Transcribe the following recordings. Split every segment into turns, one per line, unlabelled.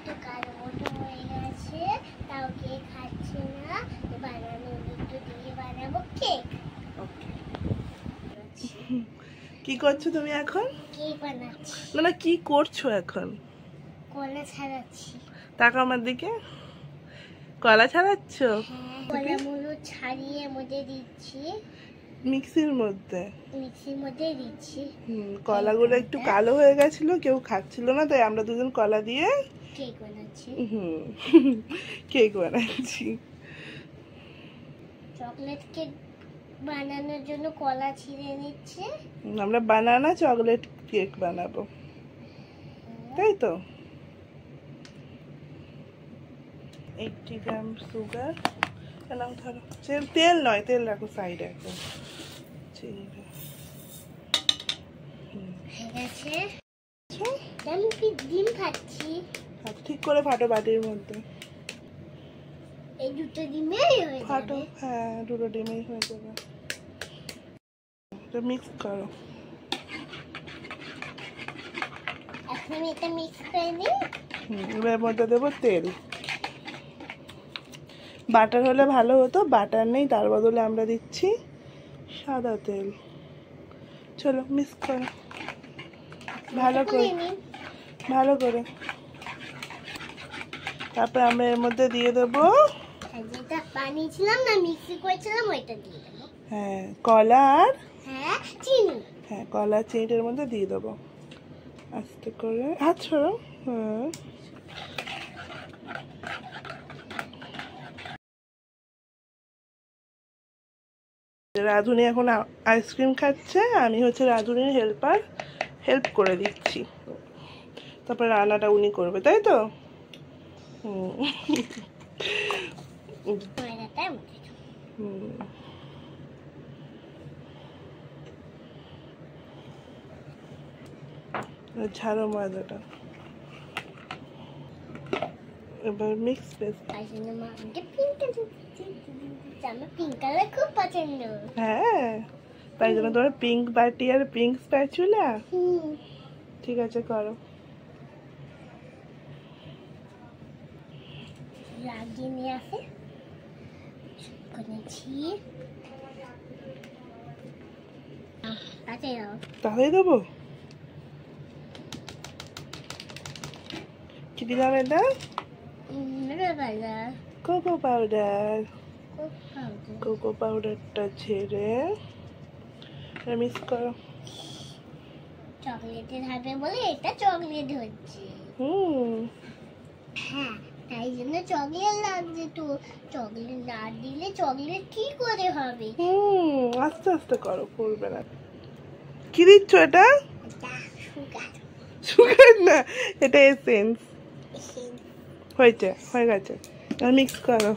একটু কালো মতো হয়ে গেছে, তাও কেক খাচ্ছে না। বানানো দুধ দিয়ে বানাবো কেক।
কি করছো তুমি এখন?
কেক বানাচ্ছি।
না না, কি করছো এখন?
কলা ছাড়াচ্ছি।
তাকাও আমার দিকে। কলা ছাড়াচ্ছ?
কলাগুলো ছাড়িয়ে মধ্যে দিচ্ছি,
মিক্সির মধ্যে।
মিক্সির মধ্যে দিচ্ছি।
কলাগুলো একটু কালো হয়ে গেছিল, কেউ খাচ্ছিল না, তাই আমরা দুজন কলা দিয়ে
কেক বানাচ্ছি।
কেক বানাচ্ছি।
চকলেট কেক বানানোর জন্য কলা ছিঁড়ে নিচ্ছে।
আমরা বানানা চকলেট কেক বানাবো, তাই তো। 80 গ্রাম সুগার। নাও ধরো। তেল নয়, তেল রাখো সাইডে এখন।
আমি কি ডিম খাচ্ছি।
ঠিক করে ফাটো বাটির মধ্যে।
এই দুটো ডিমেই হয়ে যাবে।
ফাটো, হ্যাঁ দুটো ডিমেই হয়ে যাবে। এটা মিক্স করো।
এখন আমি এটা মিক্স করে নিই।
এর মধ্যে দেবো তেল। বাটার হলে ভালো হতো, বাটার নেই, তার বদলে আমরা দিচ্ছি সাদা তেল। চলো মিক্স করো ভালো করে, ভালো করে। তারপর আমরা এর মধ্যে দিয়ে দেবো
যেটা বানিয়েছিলাম না, মিক্সি করেছিলাম, ওইটা দিয়ে দেবো।
হ্যাঁ কলা আর
চিনি।
হ্যাঁ কলা চিনিটার মধ্যে দিয়ে দেবো আস্তে করে। হাত ছড়ো। হ্যাঁ রাধুনি এখন আইসক্রিম খাচ্ছে, আমি হচ্ছে রাধুনির হেল্প করে দিচ্ছি। তারপর রান্নাটা উনি করবে, তাই তো। ঝাড়ো ময়দাটা। এবার মিক্স পেস্ট।
পিঙ্ক কালার খুব পছন্দ।
হ্যাঁ, তাই জন্য তোমার পিঙ্ক বাটি আর পিঙ্ক স্প্যাচুলা। ঠিক আছে করো।
লাগিয়ে নিয়ে আসে করেছি।
তাহলেই দেবো। কি দিলাম এটা? Cocoa powder. কোকো পাউডারটা ছেড়ে মিক্স করো।
চকলেটের হবে বলে এটা চকলেট হচ্ছে। হ্যাঁ, তাই জন্য চকলেট লাগছে। তো চকলেট না দিলে চকলেট কি করে হবে?
আস্তে আস্তে করো, পড়বে না। কি দিচ্ছ এটা? সুগার না, এটা এসেন্স। হয়েছে, হয়ে গেছে। মিক্স করো।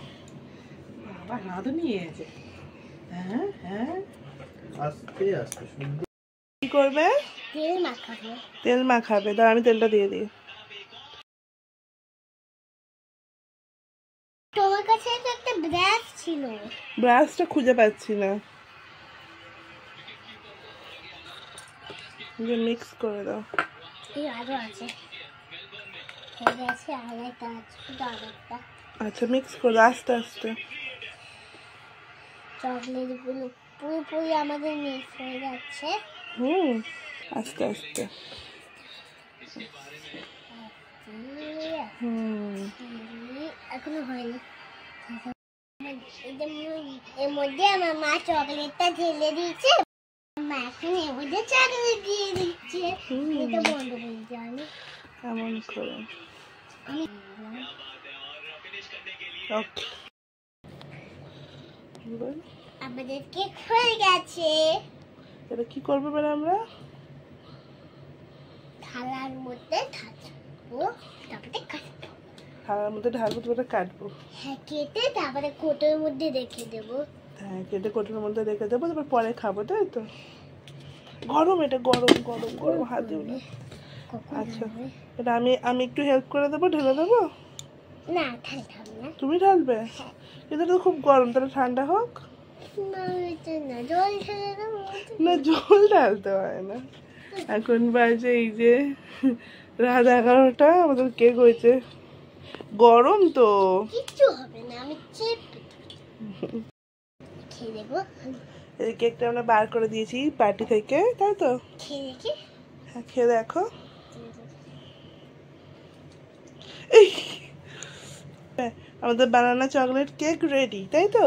কি করবে?
তেল মাখাবে।
তেল মাখাবে, দাও আমি তেলটা দিয়ে দিই।
তোমার কাছে তো একটা ব্রাশ ছিল।
ব্রাশটা খুঁজে পাচ্ছি না। মিক্স করে দাও।
আরো আছে, হয়ে গেছে। আর একটা আছে।
আচ্ছা মিক্স করো আস্তে আস্তে।
চকলেট গুলো পুরোপুরি আমাদের মিক্স হয়ে যাচ্ছে।
আস্তে আস্তে।
এখনো হয়নি। এর মধ্যে আমার মা চকলেটটা ঢেলে দিয়েছে। মা এখন এর মধ্যে চকলেট দিয়ে দিচ্ছে। এটা বন্ধ করে জানি
এমন করে।
আমাদের কেক হয়ে গেছে।
এটা কি করবো মানে আমরা?
থালার মধ্যে ঢালবো, তারপরে কাটবো।
থালার মধ্যে ঢালবো, তারপরে কাটবো।
হ্যাঁ, কেটে তারপরে কোটোর মধ্যে রেখে দেবো।
হ্যাঁ, কেটে কোটোর মধ্যে রেখে দেবো, তারপর পরে খাবো, তাই তো। গরম, এটা গরম গরম গরম, হাত দিও না। আচ্ছা, এটা আমি একটু হেল্প করে দেবো, ঢেলে দেবো।
না, ঠান্ডা না।
তুমি ঢালবে? কিন্তু এটা খুব গরম, তাহলে ঠান্ডা হোক।
না, জল ঢেলে দেবো।
না, জল ঢালতে হয় না। এখন বাজে এই যে রাত 11টা, আমাদের কেক হয়েছে গরম তো।
কিচ্ছু হবে না, আমি চেপে খেয়ে দেখবো।
এই কেকটা আমরা বার করে দিয়েছি পার্টি থেকে, তাই তো?
খেয়ে দেখি।
হ্যাঁ, খেয়ে দেখো। এই, আমাদের বানানা চকলেট কেক রেডি, তাই তো?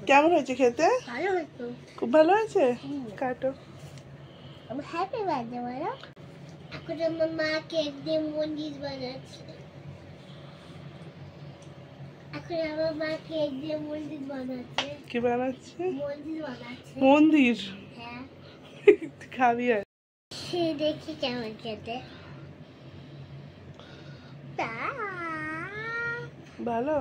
কেমন হয়েছে খেতে?
ভালো হতো।
খুব ভালো হয়েছে। কাটো।
আমার হ্যাপি বার্থডে বলো। এখন আমার মা কেক দিয়ে মন্দির বানাচ্ছে। এখন আমার মা কেক দিয়ে মন্দির বানাচ্ছে।
কি বানাচ্ছে?
মন্দির বানাচ্ছে।
মন্দির?
হ্যাঁ।
খাবি আর?
খেয়ে দেখি কেমন খেতে।
ভালো।